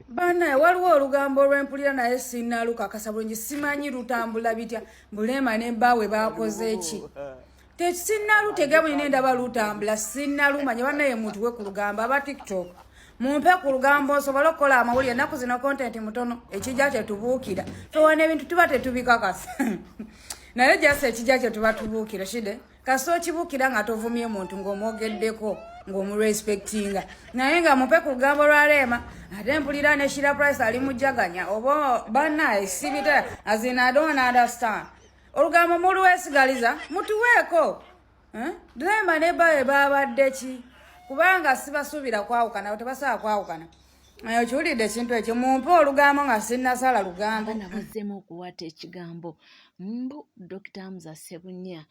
Bana waliwo olugambo lw'empulira naye sinnalukakasa bulungi simanyi lutambula bitya Bulema ne Bbawe bakoze ki sinnalutegera bwe ndaba lutambula sinnalumanya banaye muntu we ku lugambo aba TikTok mumpe ku lugambo nsobola okukola amawulire ennaku zino content mutono ekijja kye tubuukira fewana ebintu tuba tetubikakasa naye jasa ekijja kye tuba tubuukira shide kasi okibuukira nga tovumye muntu ng'omwogeddeko ng'omurespectinga naye nga mumpe ku lugambo lwa Lema ate mpulira ne Shira Price ali mujjaganya oba banaye sibita as in I don't understand olugambo muluwesigaliza mutuweeko Lema ne Bbawe babadde ki kubanga sibasuubira kwawukana tebasobola kwawukana okiwulidde ekintu ekyo mumpe olugambo nga sinnasala lugambo nabazzemu okuwata ekigambo mbu Dr. Hamza Ssebunya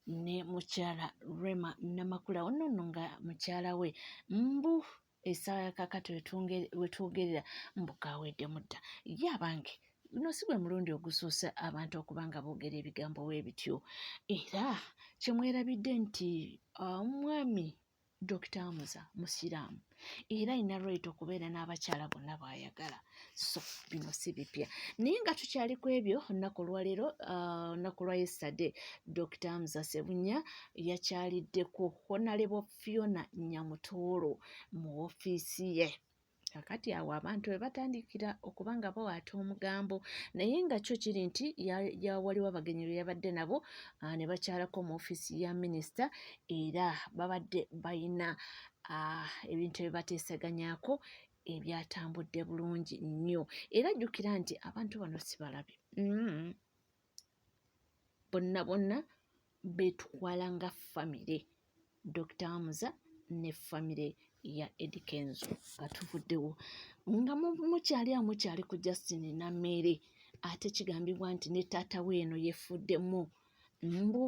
ne mukyala Rema Namakula onnono nga mukyala we mbu essaawa yakakati wetwogerera mbu kawedde mudda ye abange no si gwe mulundi ogusoose abantu okuba nga boogera ebigambo weebityo era kyemwerabidde nti omwami Dr. Hamza musiraamu era ayina right okubeera n'abakyala bonna b'ayagala so bino si bipya naye nga tukyali ku ebyo olunaku olwaleero olunaku lwa yesterday Dr. Hamza Ssebunya yakyaliddeko Honorable Fiona Nyamutoolo mu ofiisi ye kakati awo abantu we batandikira okuba nga bawaata omugambo naye nga kyo kiri nti waliwo abagenyi be yabadde nabo ne bakyalako mu ofiisi ya minisita era babadde bayina ebintu bye bateesaganyako ebyatambudde bulungi nnyo era jjukira nti abantu bano si balabe bonna beetwala nga famire Dr. Hamza ne famire ya Eddie Kenzo nga tuvuddewo nga mukyali ku Justin Namere ate kigambibwa nti ne taata we eno yefuddemu mbu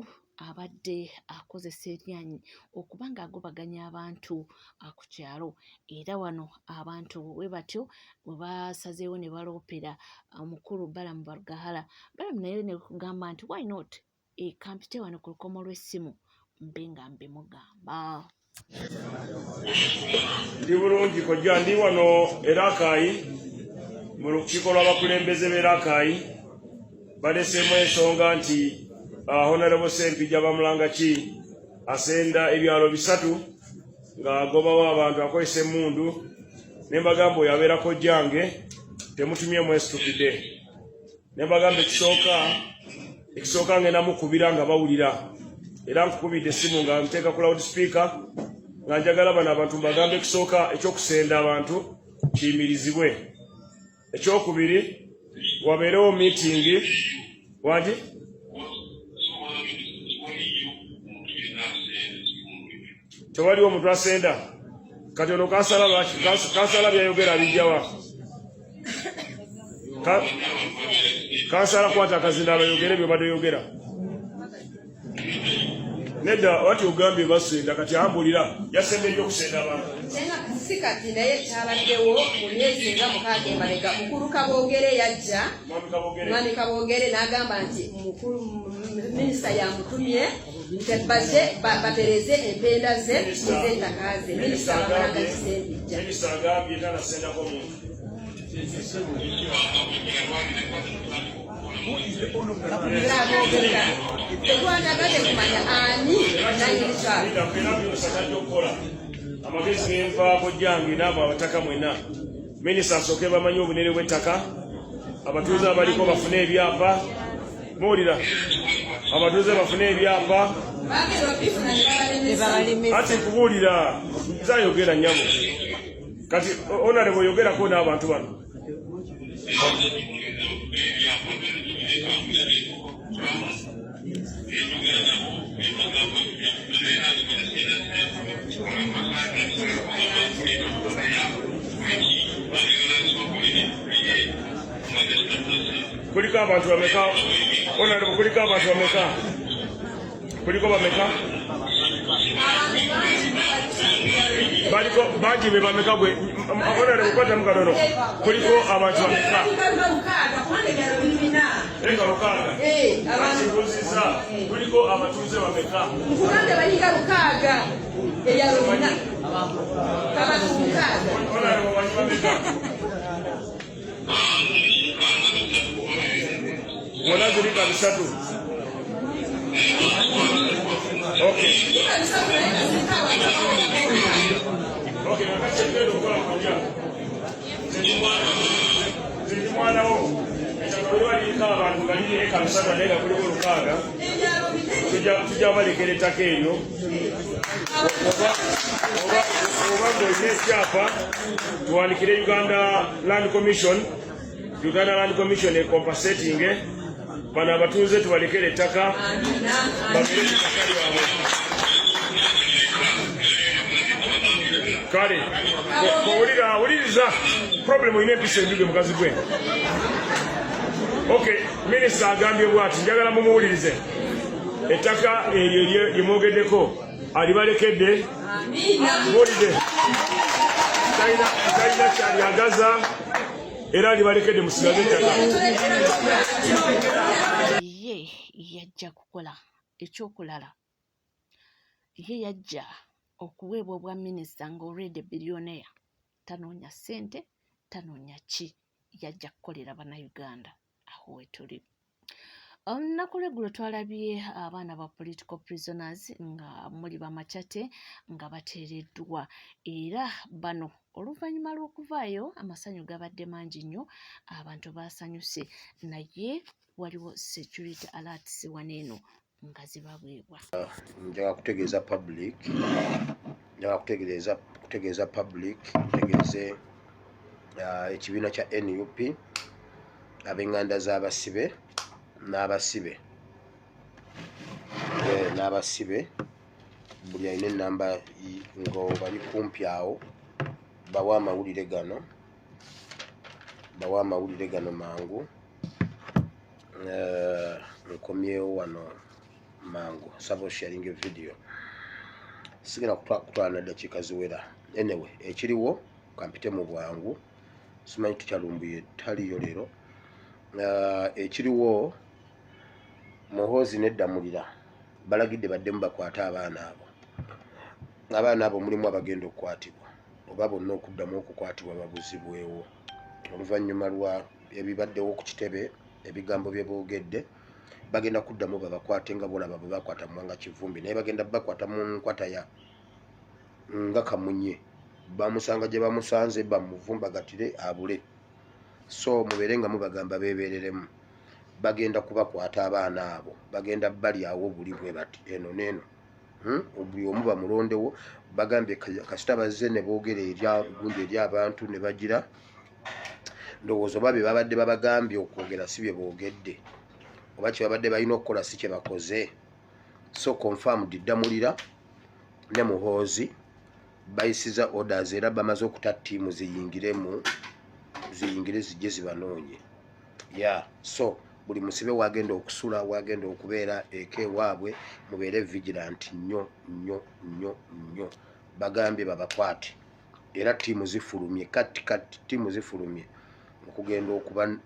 abadde akozesa eryanyi okuba nga agobaganya abantu ku kyalo era wano abantu we batyo bwe basazeewo ne baloopera omukulu Balamu Balugahala Balamu naye ne kugamba nti why not kampite wano ku lukomo lw'essimu mbe nga mbimugamba ndi bulungi kojja ndi wano Rakai mu lukiiko lw'abakulembeze b'e Rakai baleseemu ensonga nti Honorable Ssempijja bamulanga ki asenda ebyalo 3 ng'agobawo abantu akozesa emmundu ne mbagamba oyo abeerako jjange temutumye mwesitupidde ne mbagamba ekisooka ngenda mukubira nga bawulira era nkukubidde essimu nga nteeka ku loudspeaker nga njagala bano abantu mbagambe ekisooka ekyokusenda abantu kiyimirizibwe ekyokubiri wabeerewo meeting wadi tewali omuntu asenda kati ono kansala byayogera bijjawa kansala kwata akazinda abayogere byo badoyogera nedda wati ogambye basenda kati ambulira yasende nnyo okusenda abantu sikati naye kyabaddewo mu myezi nga 6 emabega mukulu Kaboogere yajja mwami Kaboogere n'agamba nti mukulu minisita yamutumye tebazze batereze empenda ze ez'ettaka ze minisita bamulanga Ssempijja minisita agambye tanasendako muntu tetwandagate kumanya ani nayinzaokola amagezi genvaako jjange naabo abataka mwena minisita asooke bamanye obunene bw'ettaka abatuuze abaliko bafune ebyapa muwulira abatuuze bafune ebyapa ati kubuulira zayogera nnyabo kati Honorable yogerako n'abantu bano kuliko abantu bameka Honorable kuliko abantu bameka kuliko bameka baliko bangi be bameka gwe Honorable kwata mukalono kuliko abantu bameka enga lukaaga abasibuziza kuliko abatuuze bameka nkugambe balinga 6 eyalona abatu 6 Honorable bameka wona zirika bisatu. Okay. Okay, nakachembero kwa kuja. Zindi mwana wo. Echakulwa lika abantu galili eka bisatu ndega kuli lukaga. Tujja balekere takeyo. Oba ngoyekyapa tuwanikire Uganda Land Commission. Uganda Land Commission e compensating bana abatuuze tubalekere ettaka bagere ettaka lyabwe. Kale owuliriza problem oyina empisa enjuge mukazi gwe. Okay, minisita agambye bwati njagala mumuwulirize ettaka eryo lyemwogeddeko alibalekedde muwulire talina kyalyagaza era alibalekedde musigaze ettaka. Ye yajja kukola ekyokulala, ye yajja okuweebwa obwa minisita ng'olwedde bilioneya, tanoonya ssente tanoonya ki, yajja kukolera bannayuganda aho wetuli. Olunaku lw'eggulo twalabye abaana ba political prisoners nga muli Bamachate nga bateereddwa, era bano oluvannyuma lw'okuvaayo amasanyu gabadde mangi nnyo, abantu baasanyuse, naye waliwo security alerts waneeno nga zibaweebwa. Njaga kutegeeza public kutegeeze ekibiina kya NUP ab'enganda z'abasibe n'abasibe buli alina ennamba nga bali kumpi awo bawa amawulire gano mangu. Nkomyewo wano mangu saba sharing video sigera kutwala na dakiika ziwera. Anyway, ekiriwo kampite mu bwangu simanyi tukyalumbuye taliyo leero. Ekiriwo Muhoozi n'Eddamulira balagidde baddemu bakwata abaana abo mulimu abagenda okukwatibwa oba bonna okuddamu okukwatibwa babuzibwewo oluvannyuma lwa ebibaddewo ku kitebe ebigambo bye boogedde. Bagenda kuddamu babakwate nga bolaba bwe bakwata Mwanga Kivumbi, naye bagenda bakwata mu nkwata ya nga Kamunye, bamusanga gye bamusanze bamuvumbagatire abule. So mubeere nga mubagamba beebereremu, bagenda kubakwata abaana abo, bagenda bali awo buli bwe bati eno neeno. Buli omu bamulondewo, bagambye kasita bazze ne boogera gundi eri abantu ne bagira ndowooza oba bye babadde babagambye okwogera si bye boogedde, oba kye babadde balina okukola si kye bakoze. So confirmed Ddamulira ne Muhoozi bayisiza orders era bamaze okuta ttiimu ziyingire zijje zibanoonye. So buli musibe wagenda okusula, wagenda okubeera eka ewaabwe, mubeere vigilant nnyo. Bagambye babakwate era ttiimu zifulumye kati ttiimu zifulumye okugenda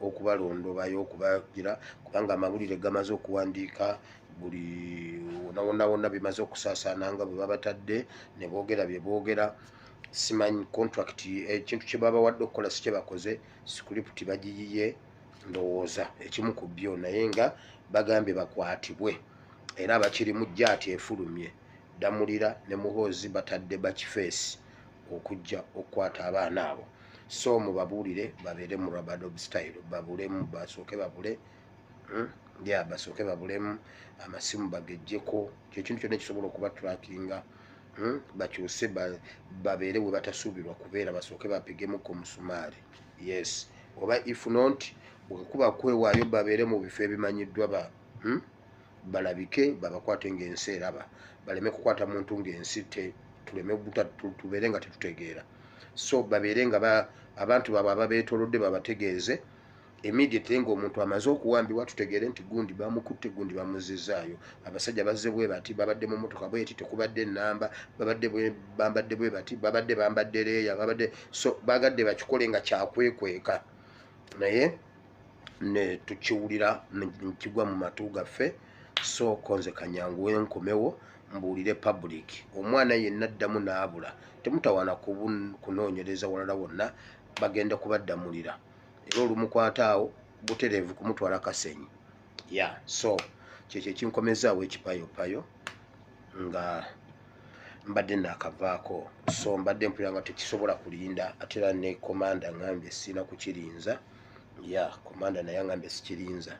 okubalondobayo okubagira, kubanga amawulire gamaze okuwandiika buli wonna bimaze okusaasaana nga bwe babatadde ne boogera bye boogera. Simanyi contract ekintu kye babawadde okukola si kye bakoze, script bagiyiye ndowooza ekimu ku byo, naye nga bagambye bakwatibwe era abakirimu jaati efulumye. Ddamulira ne Muhoozi batadde bakifeesi okujja okukwata abaana abo. So mubabuulire babeere mu Rabadob style, babulemu basooke babule basooke babulemu, amasimu bagejjeko, kyekintu kyonna kisobola okuba trackinga, bakyuse babeere we batasuubirwa kubeera, basooke bapigemu ku musumaali. Yes, oba if not bwekuba kwewaayo babeere mu bifo ebimanyiddwa balabike, babakwate ng'ensi eraba, baleme kukwata muntu ng'ensi tuleme tubeere nga tetutegeera. So babeere nga abantu baabwe ababeetoolodde babategeeze immediately ng'omuntu amaze okuwambibwa, tutegeere nti gundi bamukutte, gundi bamuzizaayo. Abasajja bazze bwe bati, babadde mu motoka bweti, tekubadde ennamba, bambadde bwe bati, babadde bambadde leeya, so bagadde bakikole nga kyakwekweka, naye ne tukiwulira nkigwa mu matu gaffe. So konze Kanyanguwe nkomewo mbuulire public, omwana yenna addamu n'abula, temutawaana kunoonyereza walala wonna, bagenda kubaddamulira era olumukwata awo butereevu kumutwala Kasenyi. yeah so kyekyo kinkomezaawo ekipayopayo nga mbadde nakavaako so mbadde mpulira nga tekisobola kulinda ate era ne komanda ngambye sina kukirinza komanda naye ngambye sikirinza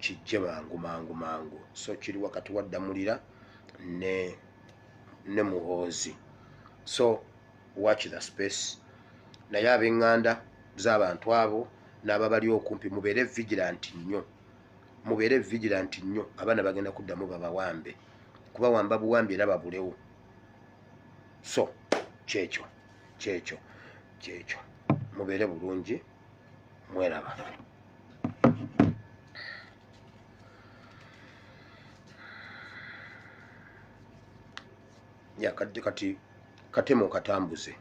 kijje mangu so kiri wakati wa Ddamulira ne Muhoozi so watch the space naye ab'eŋŋanda z'abantu abo n'ababali okumpi mubeere vigilant nnyo abaana bagenda kuddamu babawambe kubawamba buwambi era babulewo so kyekyo mubeere bulungi mweraba kati katemo katambuze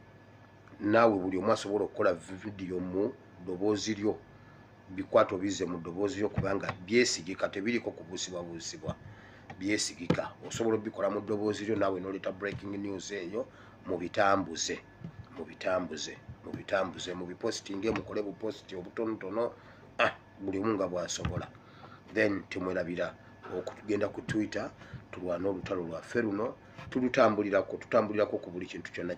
naawe buli omu asobola okukola vidiyo mu ddoboozi lyo bikwato bize mu ddoboozi lyo kubanga byesigika tebiriko kubuusibwabuusibwa byesigika osobola obikola mu ddoboozi lyo naawe noleeta breaking news eyo mubitambuze mubipositinge mukole bupositi obutonotono buli omu nga bwasobola then temwerabira okugenda ku Twitter tulwana olutalo lwaffe luno tutambulirako ku buli kintu kyonna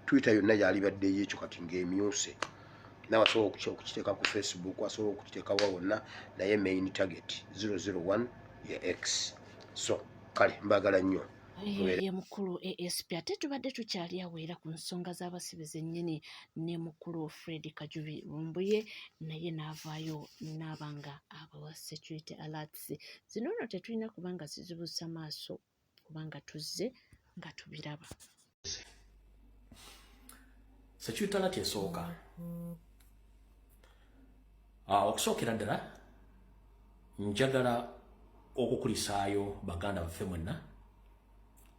Twitter yonna yalibaddeyo ekyo kati ng'emyuse nawe asobola okukiteeka ku Facebook asobola okukiteeka wawonna naye main target 001 ye X so kale mbagala nnyo ye mukulu ASP ate tubadde tukyali awo era ku nsonga z'abasibe zennyini ne mukulu Fred Kajubi Lumbuye naye n'avaayo n'abanga abawa security alerts zino nno tetulina kubanga zizibusa maaso kubanga tuzze nga tubiraba. Security alert esooka okusookera ddala njagala okukulisaayo baganda baffe mwenna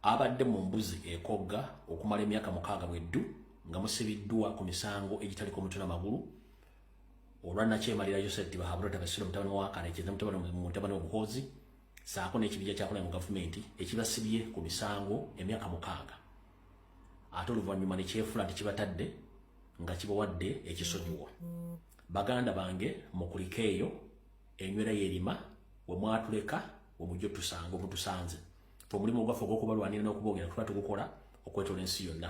abadde mu mbuzi ekogga okumala emyaka 6 bweddu nga musibiddwa ku misango egitaliko mutwe n'amagulu olwannakyemalira Joseph Bahabulota Basiro mutabani wa Wakana ekiza mutabani w'Obuhoozi saako n'ekibija kyakola mu gavumenti ekibasibye ku misango emyaka 6 ate oluvannyuma ne kyefula nti kibatadde nga kibawadde ekisonyiwo. Baganda bange mukulika eyo enywera yerima we mwatuleka we mujjo tusanga omutusanze omulimu gwaffe ogw'okubalwanira n'okuboogera tuba tugukola okwetola ensi yonna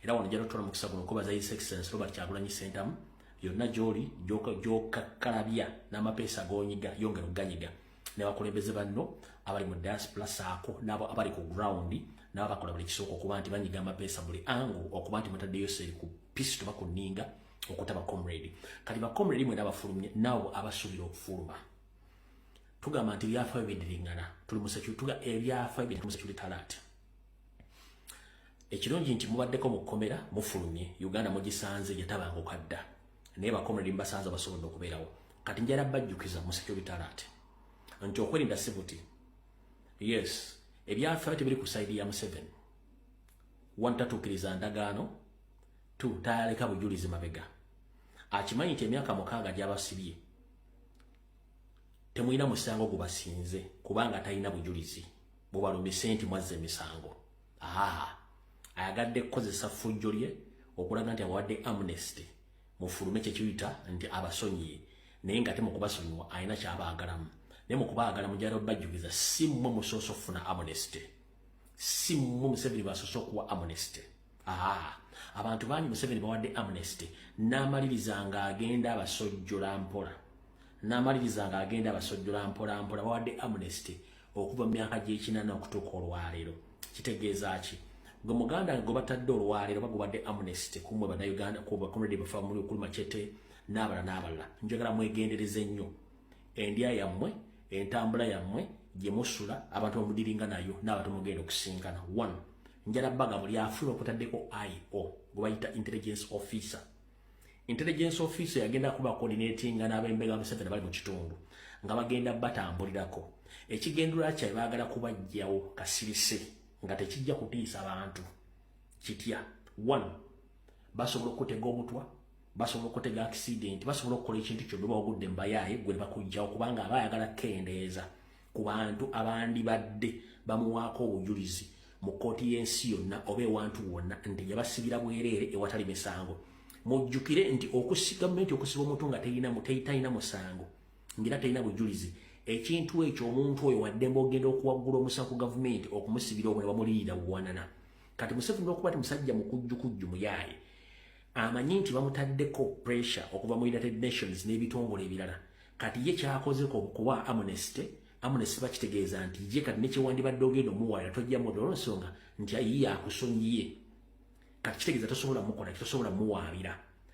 era wano jjala tutola mukisa guno okubaza His Excellency Robert Kyagulanyi Ssentamu yonna gy'oli gy'okakkalabya n'amapeesa g'onyiga yongera okuganyiga n'abakulembeze banno abali mu diaspora saako n'abo abali ku ground n'abo bakola buli kisooka okuba nti banyiga amapeesa buli angu okuba nti mutaddeyo seri ku pisi tuba ku nninga okutaba comrade kati ba comrade mwena abafulumye nabo abasuubira okufuluma tugamba nti byafaayo bidiringana tuli mu security ebyafaayo biri mu security alert ekirungi nti mubaddeko mukomera mufulumye Uganda mugisanze yatabanga okadda naye ba comrade mbasanze basobodde okubeerawo kati njala bajjukiza mu security alert nti okwerinda sibuti yes ebyafaayo tebiri ku side ya Museveni 1 tatuukiriza ndagaano 2 tayaleka bujulizi mabega akimanyi nti emyaka 6 gy'abasibye temuyina musango gubasinze kubanga talina bujulizi bubalumye senti mwazze emisango ayagadde kukozesa ffujjo lye okulaga nti abawadde amnesty mufulume kyekiyita nti abasonyiye naye nga temukubasonyiwa alina kyabaagalamu naye mukubaagalamu njala bajjukiza si mmwe musoose okufuna amnesty si mmwe Museveni basoose okuwa amnesty abantu bangi Museveni bawadde amnesty n'amaliriza nga agenda abasojjola mpola bawadde amnesty okuva mu myaka gy'ekinana okutuuka olwaleero kitegeeza ki gwe muganda gwe batadde olwaleero baguwadde amnesty kumwe bannayuganda ku bakomrade bafa muli okuli Machete n'abalala njagala mwegendereze nnyo endya yammwe entambula yammwe gye musula abantu bamudiringa nayo n'abantu mugenda okusinkana 1 njala baga buli afuna okutaddeko IO gwe bayita intelligence officer yagenda kuba coordinating n'abembega Museveni bali mu kitundu nga bagenda batambulirako ekigendera kya baagala kubajjawo kasirise nga tekijja kutiisa abantu kitya 1 basobola okutega omutwa basobola okutega accident basobola okukola ekintu kyonna bagudde mbayaye gwe bakujjawo kubanga abayagala kendeeza ku bantu abandi badde bamuwaako obujulizi mu kooti y'ensi yonna oba ewantu wonna nti yabasibira bwereere ewatali misango mujjukire nti gavumenti okusiba omuntu nga talina musango ngira talina bujulizi ekintu ekyo omuntu oyo waddembe ogenda okuwaggula omusango gavumenti okumusibira obwe ne bamuliyira buwanana kati Museveni okuba musajja mukujjukujju muyaaye amanyi nti bamutaddeko pressure okuva mu United Nations n'ebitongole ebirala kati ye kyakozeko kuba Amnesty bakitegeeza nti ye kati nekyewandibadde ogenda omuwalira tojjamu olw'ensonga nti ayiye akusonyiye kati kitegeeza tosobola mukola tosobola muwaabira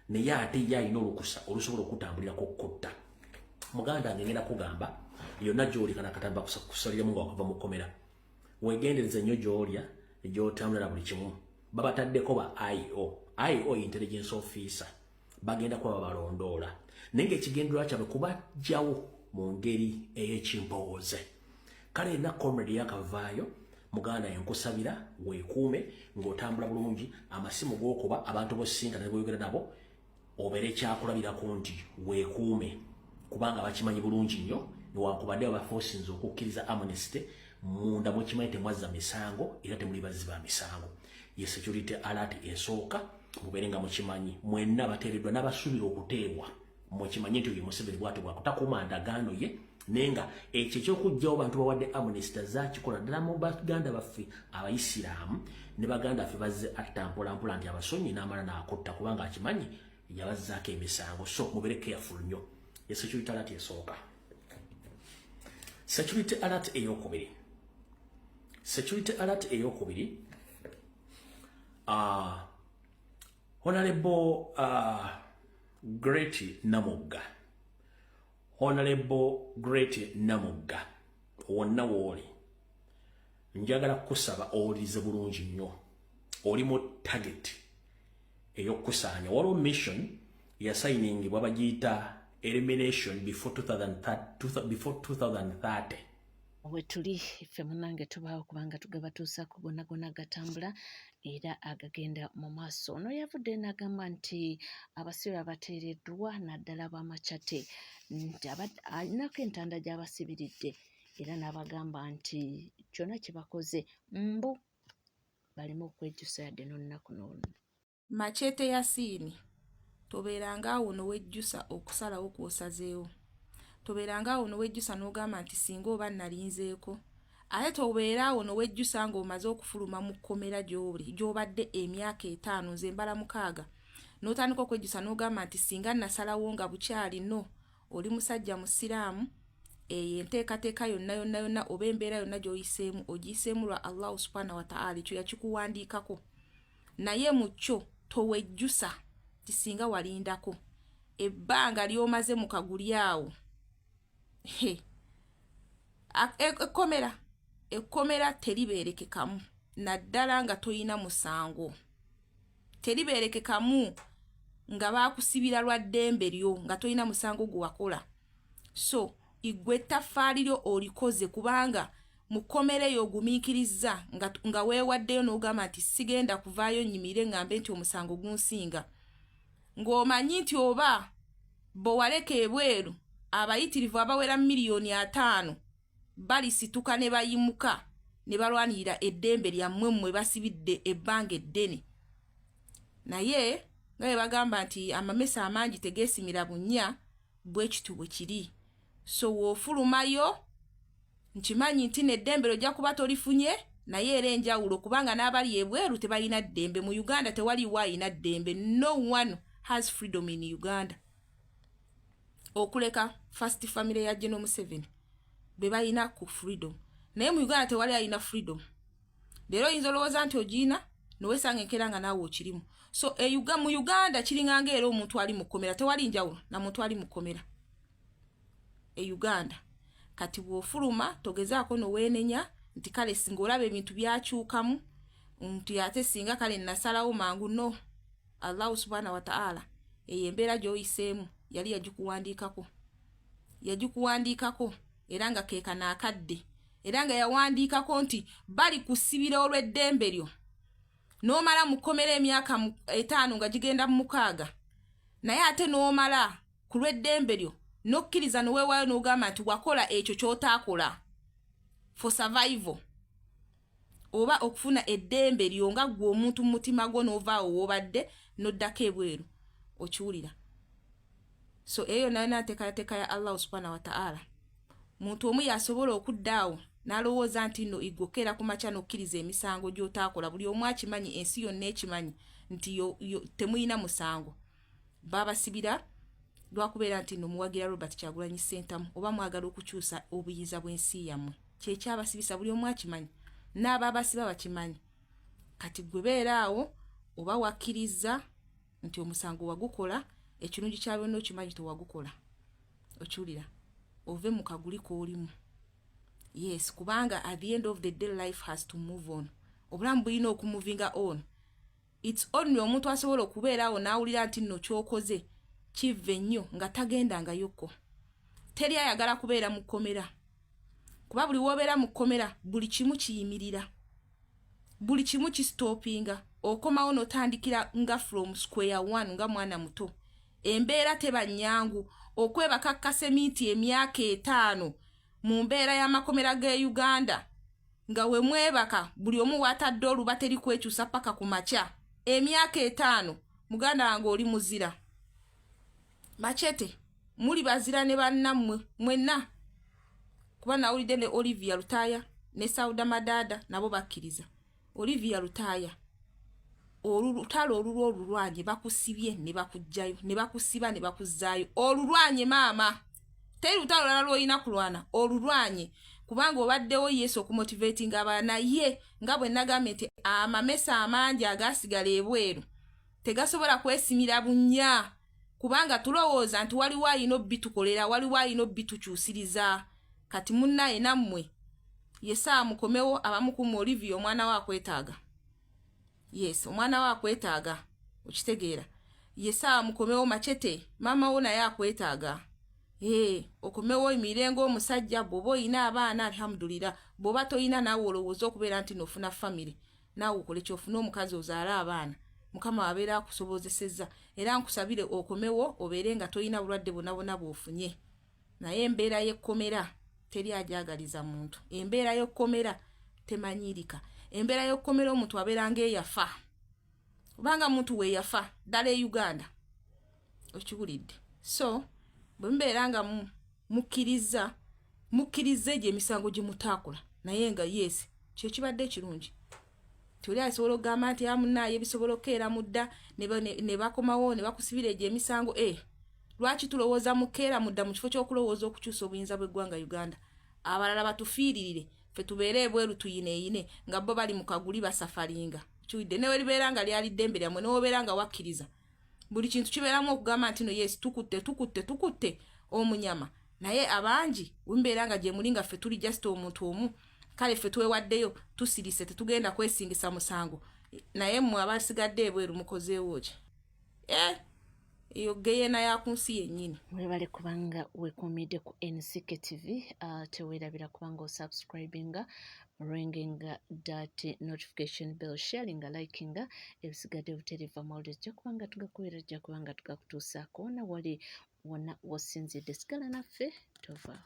naye ate ye alina olukusa olusobola okutambulirako kutta muganda ngenda kugamba yonna gy'oli kana katamba kusaliramu nga wakava mu kkomera wegendereza nnyo gy'olya gy'otambulira buli kimu babataddeko ba IO intelligence officer bagenda kuba babalondoola naye ng'ekigendererwa kyabwe kubajjawo mu ngeri ey'ekimpooze kale na comrade yakavaayo muganda yenkusabira weekuume ng'otambula bulungi amasimu g'okuba abantu b'osinga ne boyogera nabo obeere kyakulabirako nti weekuume kubanga bakimanyi bulungi nnyo newankubadde babafosinze okukkiriza Amnesty munda mukimanyi temwazza misango era temuli bazzi ba misango ye security alert esooka mubeere nga mukimanyi mwenna bateereddwa n'abasuubira okuteebwa mukimanyi nti oyo Museveni bw'atebwa kutakuuma ndagaano ye nenga ekyo ekyokugjawo bantu bawadde Amnesty zakikola ddala mu baganda baffe abayisiraamu ne baganda baffe bazze atta mpolampola nti abasonyi n'amala n'akotta kubanga akimanyi yabazzaako emisango so mubeere careful nnyo ye security alert esooka security alert eyokubiri Honorable Great Namugga wonna wooli njagala kusaba owulirize bulungi nnyo oli mu target ey'okusaanya waliwo mission yasayiningibwa bagiyita elimination before 2030 we tuli iffe munange tubaawo kubanga tugaba tuusaako gonna gatambula era agagenda mu maaso ono yavudde n'agamba nti abasibe abateereddwa naddala b'amacate nti alinako entanda gy'abasibiridde era n'abagamba nti kyonna kye bakoze mbu balimu okwejjusa yadde n'olunaku n'olu Machete ya siini tobeeranga awo n'owejjusa okusalawo kw'osazeewo tobeeranga awo n'owejjusa n'ogamba nti singa oba nalinzeeko ate tobeera awo n'owejjusa ng'omaze okufuluma mu kkomera gy'obadde emyaka 5 nze mbala 6 n'otandika okwejjusa n'ogamba nti singa nasalawo nga bukyali no oli musajja musiraamu enteekateeka yonna oba embeera yonna gy'oyiseemu ogiyiseemu lwa Allah subhanahu wa ta'ala ekyo yakikuwandiikako naye mu kyo towejjusa tisinga walindako ebbanga lyomaze mu kaguli awo ekkomera teribeerekekamu naddala nga toyina musango teribeerekekamu nga baakusibira lwa ddembe lyo nga toyina musango gwe wakola so igwe ettaffaali lyo olikoze kubanga mu kkomera eyo ogumiikiriza nga weewaddeyo n'ogamba nti sigenda kuvaayo nnyimire ngambe nti omusango gunsinga ng'omanyi nti oba bw'owaleka ebweru abayitirivu abawera 5,000,000 balisituka ne bayimuka ne balwanirira eddembe lyammwe mmwe basibidde ebbanga eddene naye nga bwe bagamba nti amamesa amangi tegeesimira bunnya bwe kitu bwe kiri so woofulumayo nkimanyi nti n'eddembe lojja kuba tolifunye naye era enjawulo kubanga n'abali ebweru tebalina ddembe mu Uganda tewaliwo ayina ddembe no one has freedom in Uganda okuleka first family ya General Museveni be balina ku freedom naye mu Uganda tewali ayina freedom leero oyinza olowooza nti ogiina noweesanga enkeera nga naawe okirimu so mu Uganda kiringanga era omuntu ali mu kkomera tewali njawulo na muntu ali mu kkomera Uganda kati bw'ofuluma togezaako noweenenya nti kale singa olaba ebintu byakyukamu nti ate singa kale nasalawo mangu no Allah subhanahu wa ta'ala eyo embeera gy'oyiseemu yali yagikuwandiikako era nga keeka n'akadde era nga yawandiikako nti bali kusibira olw'eddembe lyo n'omala mu kkomera emyaka 5 nga gigenda mu 6 naye ate n'omala ku lw'eddembe lyo n'okkiriza n'oweewaayo n'ogamba nti wakola ekyo ky'otaakola for survival oba okufuna eddembe lyo nga gwe omuntu mu mutima gwo n'ovaawo w'obadde n'oddako ebweru okiwulira so eyo nayo nateekateeka ya Allah subhanahu wa ta'ala. Muntu omu yasobola okuddaawo n'alowooza nti nno igokera ku makya n'okkiriza emisango gy'otaakola. Buli omu akimanyi, ensi yonna ekimanyi nti temuyina musango. Baabasibira lwakubeera nti nno muwagira Robert Kyagulanyi Ssentamu oba mwagala okukyusa obuyinza bw'ensi yammwe. Kyekyabasibisa, buli omu akimanyi, n'abaabasiba bakimanyi. Kati gwe beera awo oba wakkiriza nti omusango wagukola, ekirungi kya byonna okimanyi tewagukola. Okiwulira? Ove mu kaguli k'olimu. Yes, kubanga at the end of the day life has to move on. Obulamu bulina okumuvinga on. It's only omuntu asobola okubeeraawo n'awulira nti nno ky'okoze kive nnyo nga tagendangayokko. Teri ayagala kubeera mu kkomera. Kuba buli w'obeera mu kkomera buli kimu kiyimirira. Buli kimu kistopinga. Okomawo n'otandikira nga from square one nga mwana muto. Embeera teba nnyangu. Okwebaka kasemiti emyaka 5 mu mbeera y'amakomera ge Uganda nga we mwebaka buli omu watadde oluba teri kwekyusa paka ku makya. Emyaka 5 muganda wange oli muzira. Machete muli bazira ne bannammwe mwenna. Kuba nawulidde ne Olivia Lutaya ne Sauda Madada nabo bakkiriza. Olivia Lutaya olutalo olulwanye bakusibye ne bakujjayo ne bakusiba ne bakuzzaayo. Olulwanye maama, teri lutalo lala lwoyina kulwana, olulwanye kubanga obaddewo Yesu okumotivating abaana ye nga bwe nagambye nti amamesa amangi agasigala ebweru tegasobola kwesimira bunnya kubanga tulowooza nti waliwo ayina obbitukolera, waliwo ayina obbitukyusiriza. Kati munnaye nammwe Yesu mukomewo abamukumu Olivia omwana wa kwetaaga. Yes, omwana wa kwetaaga. Okitegeera. Yesu mukomewo Machete mama wo naye akwetaaga. Okomewo emirengo omusajja bobo oyina abaana alhamdulillah. Boba toyina naawe olowooza okubeera nti nofuna family. Naawe okole kyofuna omukazi ozaala abaana. Mukama abeera akusobozesezza. Era nkusabire okomewo obeere nga toyina bulwadde bwonna bw'ofunye. Naye embeera y'ekkomera teri ajagaliza muntu. Embeera y'ekkomera temanyirika. Embeera y'okkomera omuntu abeera ng'eyafa. Kubanga muntu we yafa ddala e Uganda. Okiwulidde? So bwe mbeera nga mukkiriza egyo emisango gye mutaakola naye nga yes kyo kibadde ekirungi. Tuli asobola okugamba nti amunaaye bisobola okukeera mudda ne bakomawo ne bakusibira egyo emisango. Lwaki tulowooza mukeera mudda mu kifo ky'okulowooza okukyusa obuyinza bw'eggwanga Uganda? Abalala batufiiririre ffe tubeere ebweru tuyineeyine nga bo bali mu kaguli basafalinga. Kiwidde newe libeera nga lyali ddembe lyammwe newobeera nga wakkiriza. Buli kintu kibeeramu okugamba nti no yes tukutte omunyama. Naye abangi wembeera nga gye muli nga ffe tuli just omuntu omu. Kale ffe twewaddeyo tusirise tetugenda kwesingisa musango. Naye mmwe abasigadde ebweru mukozeewo ki? Iyo geyena ya kunsi yennyini. Webale kubanga wekuumidde ku NCK TV. Teweerabira kubanga osubscribinga, ringinga that notification bell, sharinga, likinga ebisigadde buteriva mawulire jja kubanga tugakubeera jja kubanga tugakutuusaako wona wali wonna wasinzidde. Sigala naffe tova.